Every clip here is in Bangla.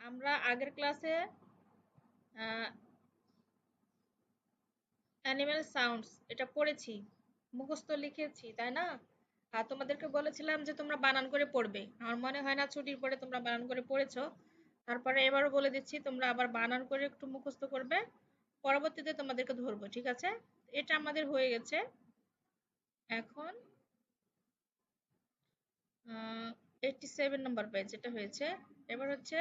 আমরা আগের ক্লাসে অ্যানিমেল সাউন্ডস এটা পড়েছি, মুখস্থ লিখেছি, তাই না? আর তোমাদেরকে বলেছিলাম যে তোমরা বানান করে পড়বে। আমার মনে হয় না ছুটির পরে তোমরা বানান করে পড়েছো। তারপরে এবারও বলে দিচ্ছি, তোমরা আবার বানান করে একটু মুখস্থ করবে, পরবর্তীতে তোমাদেরকে ধরবো, ঠিক আছে? এটা আমাদের হয়ে গেছে। এখন 87 নম্বর পেজ এটা হয়েছে। এবার হচ্ছে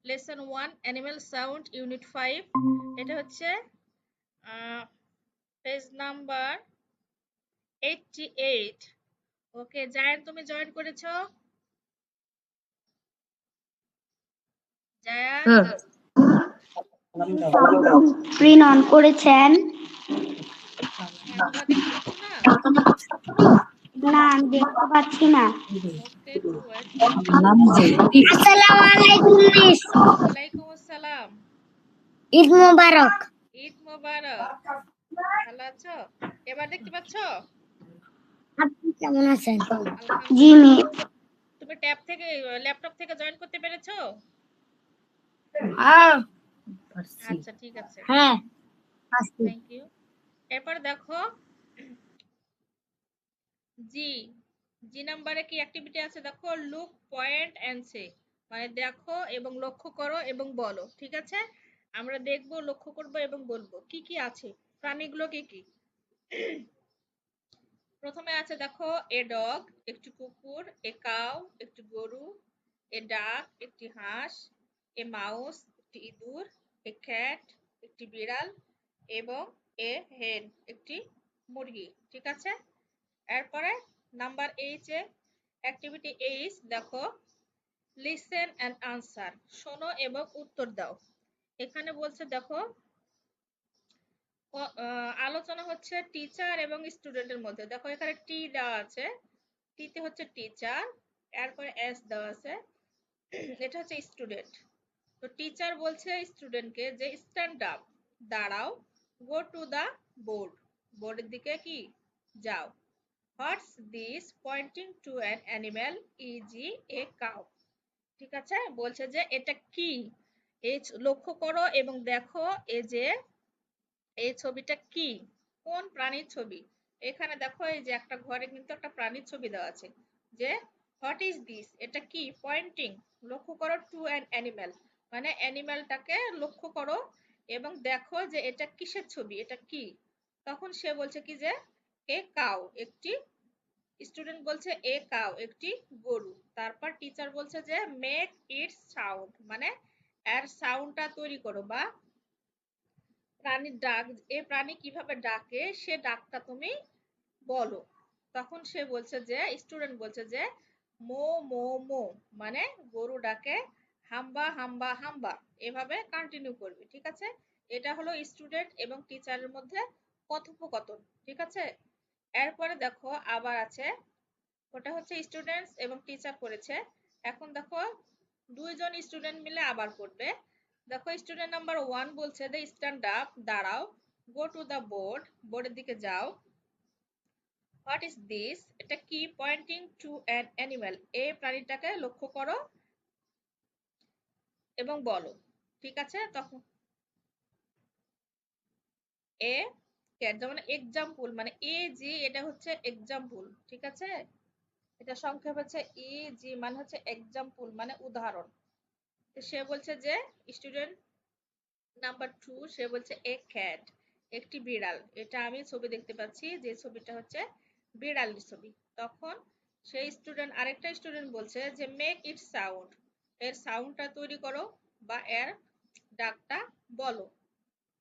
লেসন 1 অ্যানিমেল সাউন্ড ইউনিট 5। এটা হচ্ছে পেজ নাম্বার 88। ওকে জায়ান, তুমি জয়েন করেছো? জায়ান স্ক্রিন অন করেছেন? তোমরা দেখতে পাচ্ছ না? না, আমি দেখতে পাচ্ছি না। ওকে একটু ওয়েট। আসসালামু আলাইকুম মিস। ওয়ালাইকুম আসসালাম। ঈদ মোবারক। ঈদ মোবারক। ভালো আছো? এবার দেখতে পাচ্ছ? আপনি কেমন আছেন? জি আলহামদুলিল্লাহ। মিস। তুমি ট্যাব থেকে ল্যাপটপ থেকে জয়েন করতে পেরেছো? আচ্ছা ঠিক আছে, হ্যাঁ, থ্যাংক ইউ। এরপর দেখো জি জি নাম্বারে কি অ্যাক্টিভিটি আছে দেখো, লুক পয়েন্ট এন্ড সে, মানে দেখো এবং লক্ষ্য করো এবং বলো, ঠিক আছে? আমরা দেখবো, লক্ষ্য করব এবং বলবো কি কি আছে, প্রাণীগুলো কি কি। প্রথমে আছে দেখো এ ডগ একটি কুকুর, এ কাউ একটি গরু, এ ডাক একটি হাঁস, এ মাউস একটি ইঁদুর, এ ক্যাট একটি বিড়াল এবং এ হেন একটি মুরগি, ঠিক আছে? এরপরে নাম্বার 8 এ অ্যাক্টিভিটি 8 দেখো লিসেন এন্ড আনসার, শোনো এবং উত্তর দাও। এখানে বলছে দেখো আলোচনা হচ্ছে টিচার এবং স্টুডেন্টের মধ্যে। দেখো এখানে টি দেওয়া আছে, টিতে হচ্ছে টিচার, এরপরে এস দেওয়া আছে, এটা হচ্ছে স্টুডেন্ট। তো টিচার বলছে স্টুডেন্টকে যে স্ট্যান্ড আপ, দাঁড়াও, গো টু দা বোর্ড, বোর্ডের দিকে কি যাও, what's this, pointing to an animal is a cow, ঠিক আছে? বলছে যে এটা কি, এই লক্ষ্য করো এবং দেখো এই যে এই ছবিটা কি, কোন প্রাণীর ছবি। এখানে দেখো এই যে একটা ঘরে কিন্তু একটা প্রাণীর ছবি দেওয়া আছে, যে হোয়াট ইজ দিস, এটা কি, পয়েন্টিং, লক্ষ্য করো টু অ্যান অ্যানিমেল, মানে অ্যানিমেলটাকে লক্ষ্য করো এবং দেখো যে এটা কিসের ছবি, এটা কি। তখন সে বলছে কি যে এ কাউ, একটি, স্টুডেন্ট বলছে এ কাউ, একটি গরু। তারপর টিচার বলছে যে মেক ইট সাউন্ড, মানে এর সাউন্ডটা তৈরি করো, বা প্রাণীর ডাক, এ প্রাণী কিভাবে ডাকে সে ডাকটা তুমি বলো। তখন সে বলছে যে স্টুডেন্ট বলছে যে মো মো মো, মানে গরু ডাকে হাম্বা হাম্বা হাম্বা, এভাবে কন্টিনিউ করবে, ঠিক আছে? এটা হলো স্টুডেন্ট এবং টিচারের মধ্যে কথোপকথন, ঠিক আছে? এরপরে দেখো আবার আছে, ওটা হচ্ছে স্টুডেন্টস এবং টিচার করেছে। এখন দেখো দুইজন স্টুডেন্ট মিলে আবার করবে। দেখো স্টুডেন্ট নাম্বার 1 বলছে দে স্ট্যান্ড আপ, দাঁড়াও, গো টু দা বোর্ড, বোর্ডের দিকে যাও, হোয়াট ইজ দিস, এটা কি, পয়েন্টিং টু অ্যান অ্যানিমাল, এই প্রাণীটাকে লক্ষ্য করো এবং বলো, ঠিক আছে? তখন এ ক্যাট, যেমন এক্সাম্পল, মানে এ জি, এটা হচ্ছে এক্সাম্পল, ঠিক আছে? এটা সংক্ষেপ হচ্ছে ই জি, মানে হচ্ছে এক্সাম্পল, মানে উদাহরণ। সে বলছে যে স্টুডেন্ট নাম্বার 2 সে বলছে এ ক্যাট, একটি বিড়াল, এটা আমি ছবি দেখতে পাচ্ছি যে ছবিটা হচ্ছে বিড়ালের ছবি। তখন সেই স্টুডেন্ট, আরেকটা স্টুডেন্ট বলছে যে মেক ইট সাউন্ড, এর সাউন্ডটা তৈরি করো বা এর ডাকটা বলো।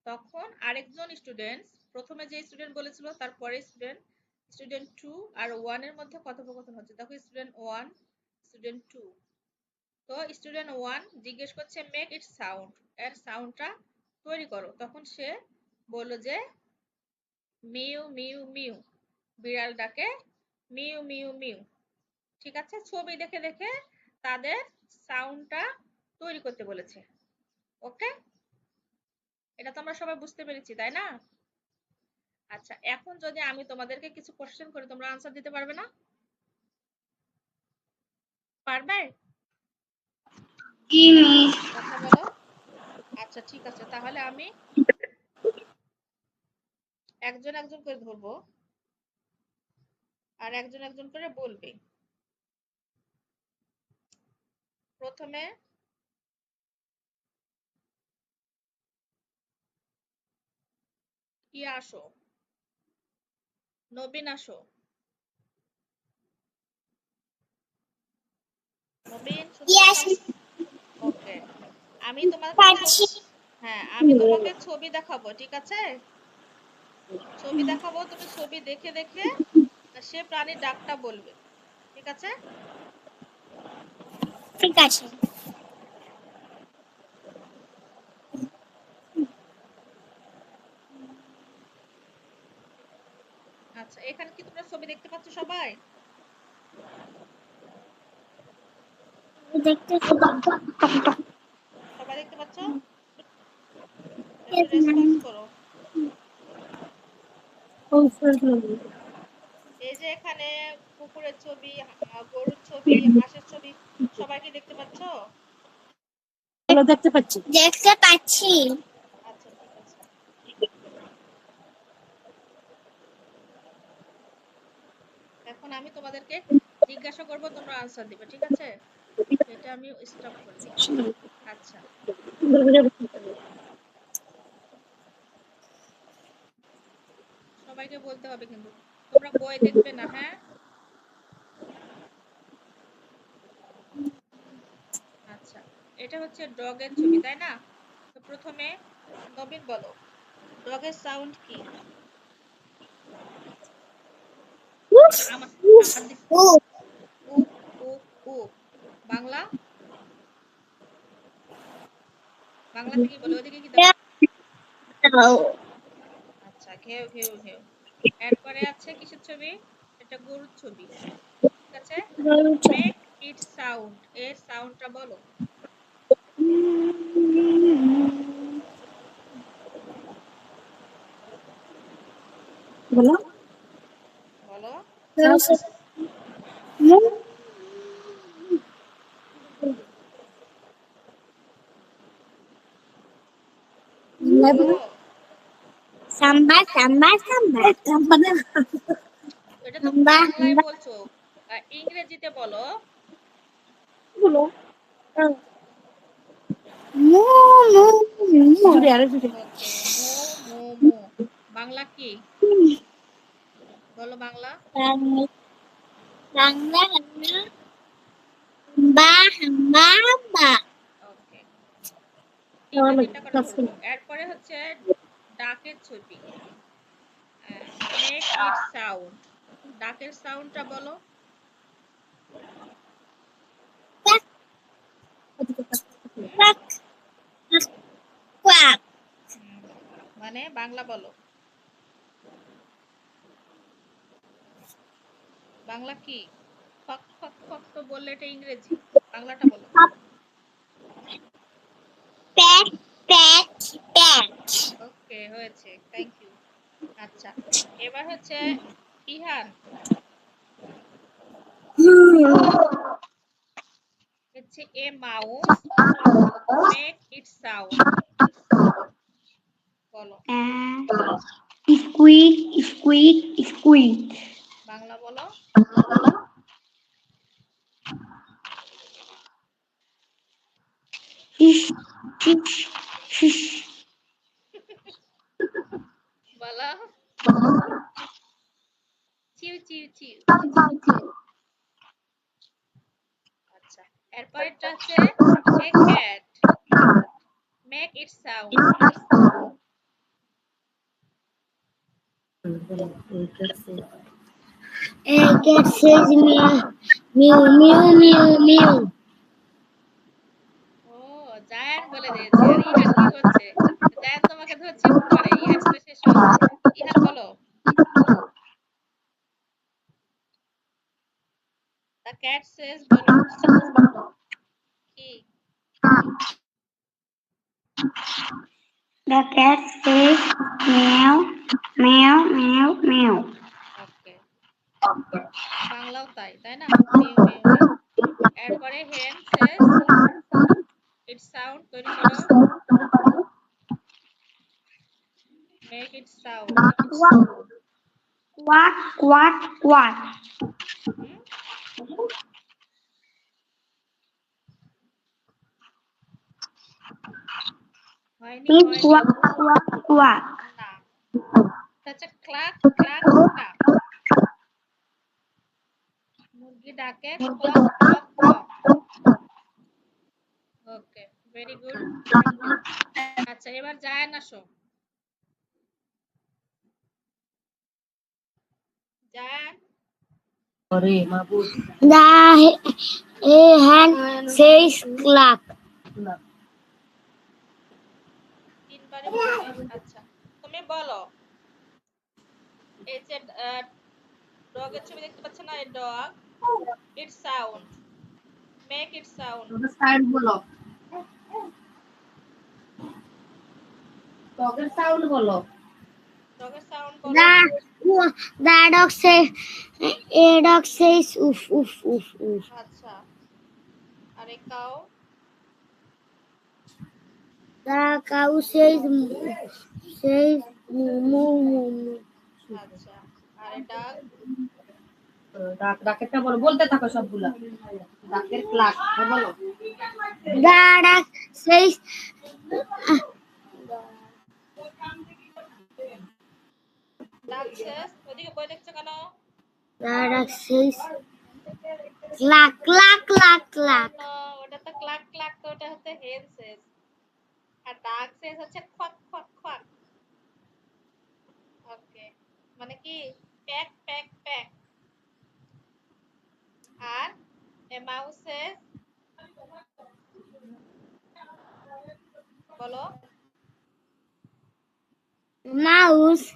তখন আরেকজন স্টুডেন্ট, প্রথমে যে স্টুডেন্ট বলেছিল তারপরে স্টুডেন্ট, স্টুডেন্ট 2 আর 1 এর মধ্যে কথোপকথন হচ্ছে। দেখো স্টুডেন্ট 1 স্টুডেন্ট 2, তো স্টুডেন্ট 1 জিজ্ঞেস করছে মেক ইট সাউন্ড, এর সাউন্ডটা তৈরি করো। তখন সে বলল যে মিউ মিউ মিউ, বিড়াল ডাকে মিউ মিউ মিউ, ঠিক আছে? ছবি দেখে দেখে তাদের সাউন্ডটা তৈরি করতে বলেছে। ওকে, এটা তো আমরা সবাই বুঝতে পেরেছি, তাই না? আচ্ছা, এখন যদি আমি তোমাদেরকে কিছু কোশ্চেন করি, তোমরা আনসার দিতে পারবে না? পারবে? জি মিস। কথা বলো। আচ্ছা ঠিক আছে, তাহলে আমি একজন একজন করে ধরবো আর একজন একজন করে বলবে। প্রথমে কি আসো, নবীন আসো। নবীন শুনতে পাচ্ছ? ইয়েস ওকে, আমি তোমাকে পাচ্ছি। হ্যাঁ আমি তোমাকে ছবি দেখাবো, ঠিক আছে? ছবি দেখাবো, তুমি ছবি দেখে দেখে সে প্রাণীর ডাকটা বলবে, ঠিক আছে? ঠিক আছে। আচ্ছা, এখানে কি তোমরা ছবি দেখতে পাচ্ছ সবাই? দেখতে সবাই দেখতে পাচ্ছ? একটু রেসপন্স করো। এই যে এখানে কুকুরের ছবি, গরুর ছবি, হাঁসের ছবি, সবাই কি দেখতে পাচ্ছ? দেখতে পাচ্ছি। দেখতে পাচ্ছি। আচ্ছা ঠিক আছে, এখন আমি তোমাদেরকে জিজ্ঞাসা করব, তোমরা আনসার দিবে, ঠিক আছে? এটা আমি স্টপ করি। আচ্ছা, সবাইকে বলতে হবে কিন্তু তোমরা বই দেখবে না, হ্যাঁ? আচ্ছা, এটা হচ্ছে ডগের ছবি, তাই না? তো প্রথমে নবীন বলো, ডগের সাউন্ড কি? আমার আমার দিকে উফ। উপ উপ উপ। বাংলা, বাংলাতে কি বলে? ওইদিকে কি দেখো? আচ্ছা, ঘেউ ঘেউ ঘেউ। এরপরে আছে কিসের ছবি? এটা গরুর ছবি, ঠিক আছে? মেক ইট সাউন্ড, এর সাউন্ডটা বলো। বলো। বলো। বলো। সাম্বা সাম্বা সাম্বা সাম্বা এটা তো সাম্বা বাংলায় সাম্বা বলছো, ইংরেজিতে বলো। বলো। মু মু মু ওকে, মো মো মো। বাংলা কি? বলো বাংলা। বাংলা বাংলা বা হাম্বা বা। ওকে, তিনটা তিনটা করে ধরবো। এরপরে হচ্ছে ডাকের ছবি, মেক ইট সাউন্ড, ডাকের সাউন্ডটা বলো। হুম, হুম, মানে বাংলা বলো। বাংলা কি? ফক ফক ফক তো বললে এটা ইংরেজি, বাংলাটা বলো। প্যাট প্যাট প্যাট। ওকে, হয়েছে, থ্যাংক ইউ। আচ্ছা, এবার হচ্ছে ইহান, হচ্ছে এ মাউস, মেক ইট সাউন্ড, বলো। স্কুইক স্কুইক স্কুইক। বাংলা বলো। Shish shish shish. বলো। চিউ চিউ চিউ। আচ্ছা, এরপরেরটা হচ্ছে এ cat, make it sound. A cat says meow meow meow meow meow. ও, জায়ান বলে দিয়েছে। আর ইহান কি করছে? জায়ান তোমাকে ধরছে একটু পরে, ইহান তো শেষ হলো। ইহান বলো। দ্য ক্যাট সেজ বলো। কি? The cat says meow meow meow meow. ওকে, বাংলাও তাই, তাই না? Mu mu mu. এরপরে হেন সেজ ইট সাউন্ড তৈরি করো। Make it sound. Quack, quack, quack. হয়নি It's হয়নি quack, quack, quack. না, আচ্ছা ক্লাক ক্লাক ক্লাক। মুরগি ডাকে ক্লক ক্লক ক্লক। ওকে, ভেরি গুড। আচ্ছা এবার জায়ান আসো। Zayan, The hand says clack. তিনবারে বলবে। আচ্ছা তুমি বলো, এই যে ডগের ছবি দেখতে পাচ্ছ না, এই dog it sound, make it sound. ডগের সাউন্ড বলো। ডগের সাউন্ড বলো। The dog says, a dog says, oof, oof, oof, oof. আচ্ছা আর এই cow? The cow says, moo, moo, moo, moo. আচ্ছা আর এই ডাক? ডাকেরটা বলো, বলতে থাকো সবগুলা। ডাকের ক্লাক বলো। The dog says, ডাক শেষ, ওদিকে বই দেখছো কেন? the dog says, clack, clack, clack, clack. না, ওটা তো ক্লাক ক্লাক, তো ওটা হচ্ছে হেন শেষ। আর ডাক শেষ হচ্ছে খোয়াক খোয়াক খোয়াক। ওকে, মানে কি প্যাক প্যাক প্যাক। আর এ মাউস শেষ বলো। Mouse,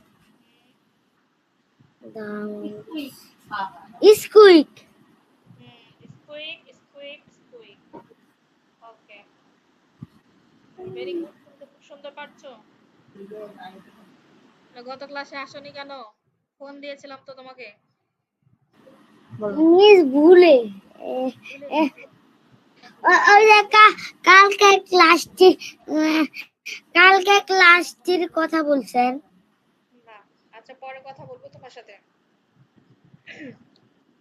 squeak. স্কুইক স্কুইক স্কুইক। ওকে, ভেরি গুড। তুমি তো খুব সুন্দর পারছো। গত ক্লাসে আসোনি কেন? ফোন দিয়েছিলাম তো তোমাকে। মিস ভুলে ওই যে কালকে ক্লাসটির কথা বলছেন না, আচ্ছা পরে কথা বলবো তোমার সাথে।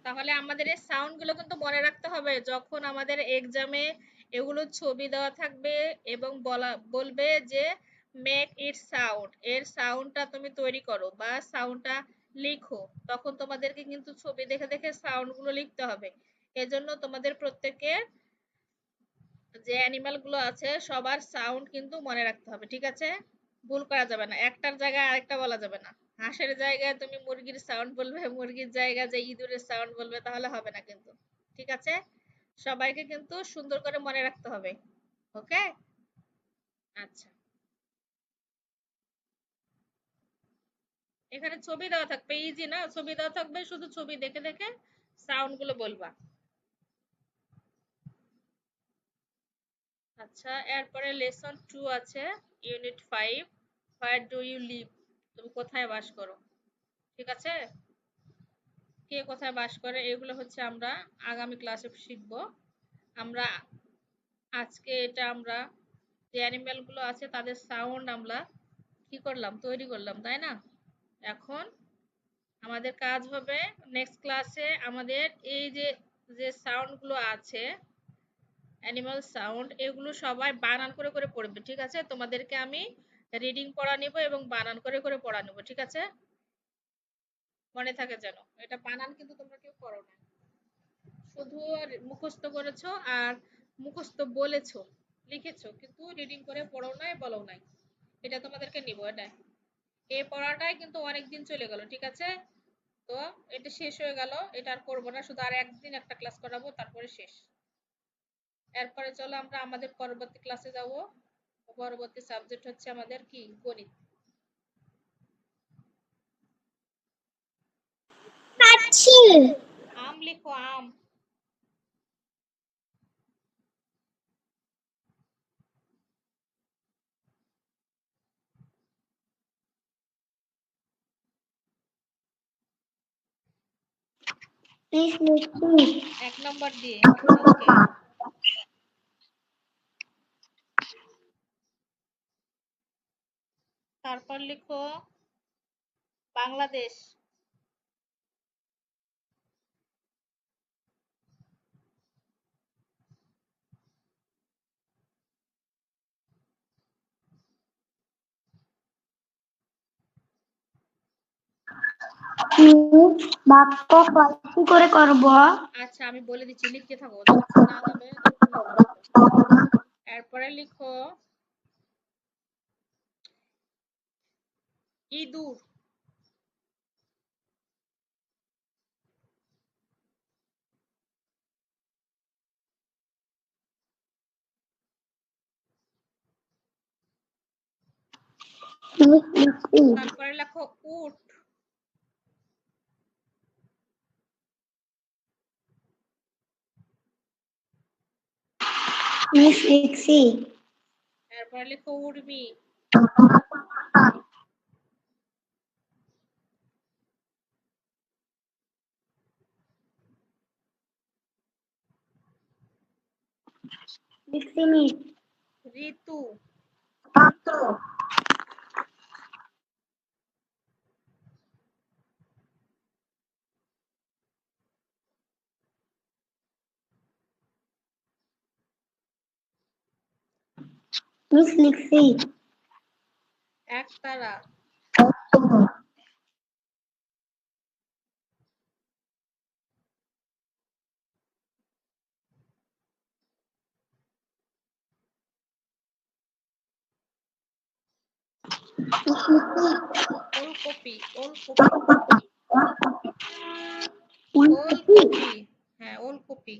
তাহলে আমাদের এই সাউন্ড গুলো কিন্তু মনে রাখতে হবে, যখন আমাদের এক্সামে এগুলো ছবি দেওয়া থাকবে এবং বলবে যে মেক ইট সাউন্ড, এর সাউন্ডটা তুমি তৈরি করো বা সাউন্ডটা লিখো, তখন তোমাদেরকে কিন্তু ছবি দেখে দেখে সাউন্ড গুলো লিখতে হবে। এজন্য তোমাদের প্রত্যেকের যে অ্যানিমাল গুলো আছে সবার সাউন্ড কিন্তু মনে রাখতে হবে, ঠিক আছে? ভুল করা যাবে না, একটার জায়গায় আরেকটা বলা যাবে না। হাঁসের জায়গায় তুমি মুরগির সাউন্ড বলবে, মুরগির জায়গায় যে ইঁদুরের সাউন্ড বলবে, তাহলে হবে না কিন্তু। ঠিক আছে, সবাইকে কিন্তু সুন্দর করে মনে রাখতে হবে। ওকে, আচ্ছা এখানে ছবি দেওয়া থাকবে, ইজি না, ছবি দেওয়া থাকবে, শুধু ছবি দেখে দেখে সাউন্ড গুলো বলবা। আচ্ছা এরপরে লেসন 2 আছে, unit 5, where do you live, তুমি কোথায় বাস করো। ঠিক আছে, কে কোথায় বাস করে এগুলো হচ্ছে আমরা আগামী ক্লাসে শিখব। আমরা আজকে এটা আমরা যে অ্যানিমেল গুলো আছে তাদের সাউন্ড আমরা কি করলাম, তৈরি করলাম, তাই না? এখন আমাদের কাজ হবে নেক্সট ক্লাসে আমাদের এই যে যে সাউন্ড গুলো আছে অ্যানিমাল সাউন্ড, এগুলো সবাই বানান করে করে পড়বে। ঠিক আছে, তোমাদেরকে আমি রিডিং পড়া নিব এবং বানান করে করে পড়া নিব। ঠিক আছে, মনে থাকে যেন, এটা বানান কিন্তু তোমরা কেউ করো না, শুধু মুখস্থ করেছো আর মুখস্থ বলেছো, লিখেছো, কিন্তু রিডিং করে পড়ো নাই, বলো নাই। এটা তোমাদেরকে নিব, এটা এই পড়াটাই কিন্তু অনেক দিন চলে গেল। ঠিক আছে, তো এটা শেষ হয়ে গেল, এটা আর করবো না, শুধু আর একদিন একটা ক্লাস করাবো, তারপরে শেষ। এরপরে চলো আমরা আমাদের পরবর্তী ক্লাসে যাব। পরবর্তী সাবজেক্ট হচ্ছে আমাদের কি, গণিত। আম লিখো, আম। এক নম্বর দিয়ে। ওকে, তারপর লিখো বাংলাদেশ। বাক্য কয়টি করে করব? আচ্ছা আমি বলে দিচ্ছি, লিখতে থাকো, যতক্ষণ না যাবে ততক্ষণ লিখতে থাকো। এরপরে লিখো ইঁদুর। তারপরে লেখো উট। মিস লিখছি। এরপরে লেখো উর্মি। লিখছি মিস। ঋতু। মিস লিখছি। একতারা। ওলকপি। ওলকপি। ওলকপি। হ্যাঁ ওলকপি।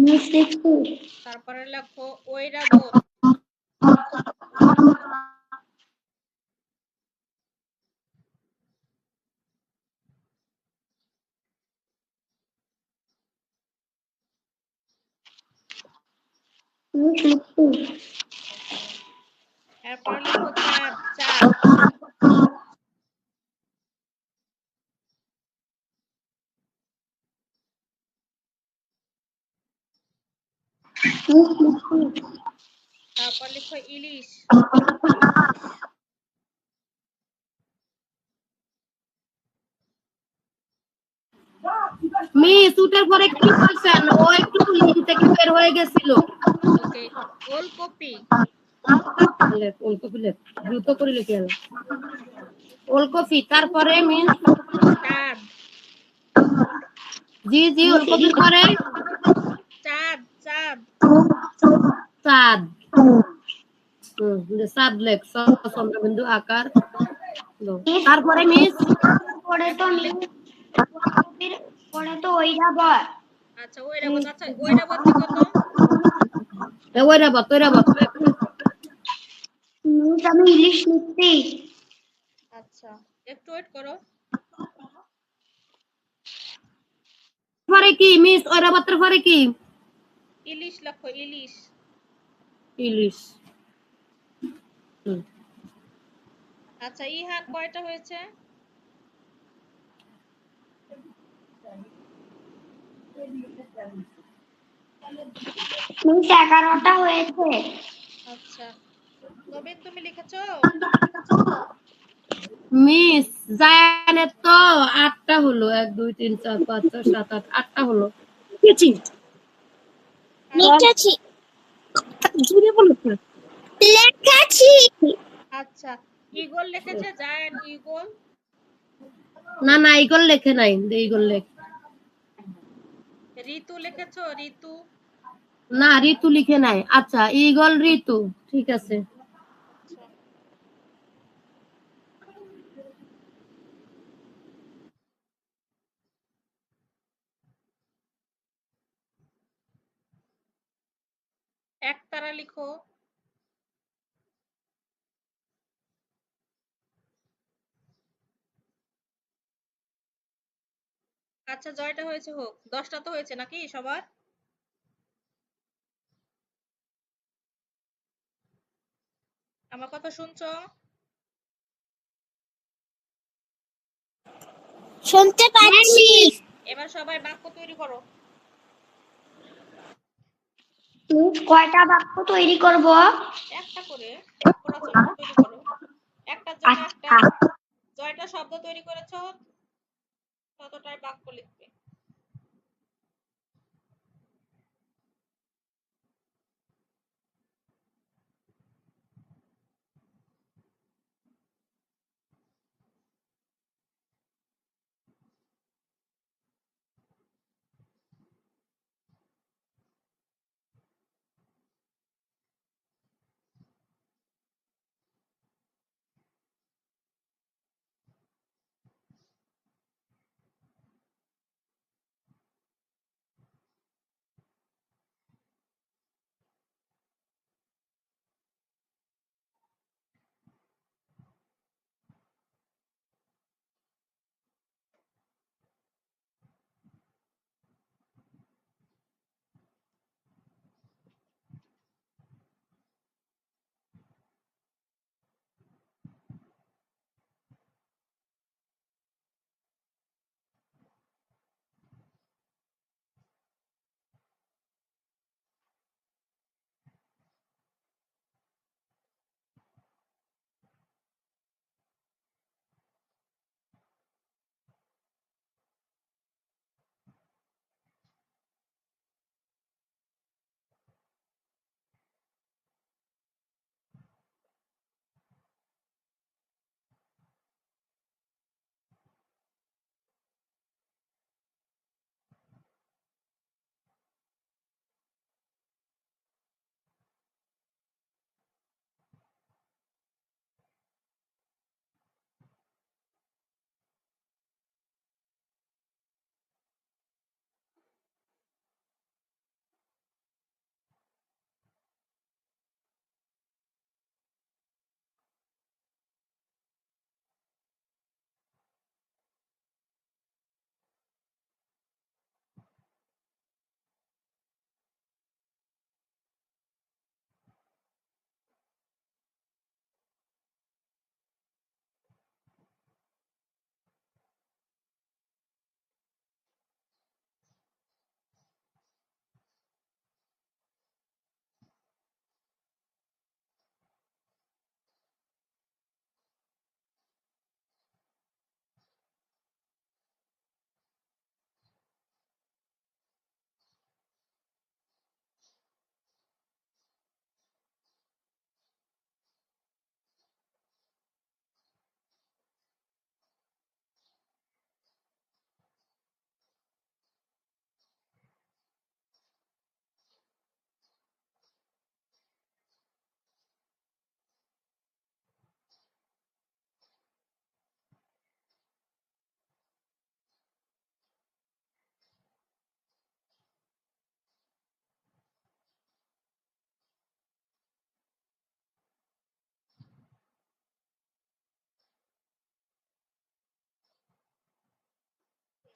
মিস লিখছি। তারপরে লেখো ঐরাবত। মিস লিখছি। এরপরে লেখো চাঁদ। চাঁদ। মিস লিখছি। তারপর লেখো ইলিশ। মিস উঠার পরে কি বলছেন? ও একটু লিঙ্ক থেকে বের হয়ে গেছিল। ওকে। ওলকপি। ওলকপি লেখ, দ্রুত করে লিখে এলো। ওলকপি, তারপরে মিস চাঁদ। জি জি ওলকপির পরে চাঁদ। চাঁদ। চাঁদ। চাঁদ লেখ, চন্দ্রবিন্দু আকার। তারপরে মিস পরে তো মিস পরে তো ঐরাবত। আচ্ছা ঐরাবত। আচ্ছা ঐরাবত লিখো তো। ঐরাবত ঐরাবত। মিস আমি ইলিশ লিখছি। আচ্ছা একটু ওয়েট করো। পরে কি মিস ঐরাবতের পরে কি? ইলিশ লেখো। ইলিশ। ইলিশ। আচ্ছা ইহান কয়টা হয়েছে? মিস 11টা হয়েছে। আচ্ছা নবীন তুমি লিখেছো? মিস জায়ানের তো 8টা হলো, 1 2 3 4 5 6 7 8 8টা হলো। লিখেছি। লিখেছি। জুড়ে বলেছে। লেখাছি। আচ্ছা ঈগল লিখেছে? জায়ান ঈগল। না না ইগল লেখে নাই, ইগল লেখ। ঋতু লিখেছো? ঋতু। না ঋতু লিখে নাই। আচ্ছা ইগল ঋতু, ঠিক আছে। আচ্ছা একতারা লিখো। আচ্ছা জয়টা হয়েছে হোক। 10টা তো হয়েছে নাকি সবার? আমার কথা শুনছো? শুনতে পাচ্ছি। এবার সবাই বাক্য তৈরি করো। কয়টা বাক্য তৈরি করব? একটা করে বাক্য রচনা তৈরি করো, একটার জন্য একটা। আচ্ছা, জয়টা শব্দ তৈরি করেছো ততটাই বাক্য লিখবে।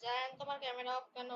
জায়ান, তোমার ক্যামেরা অফ কেন?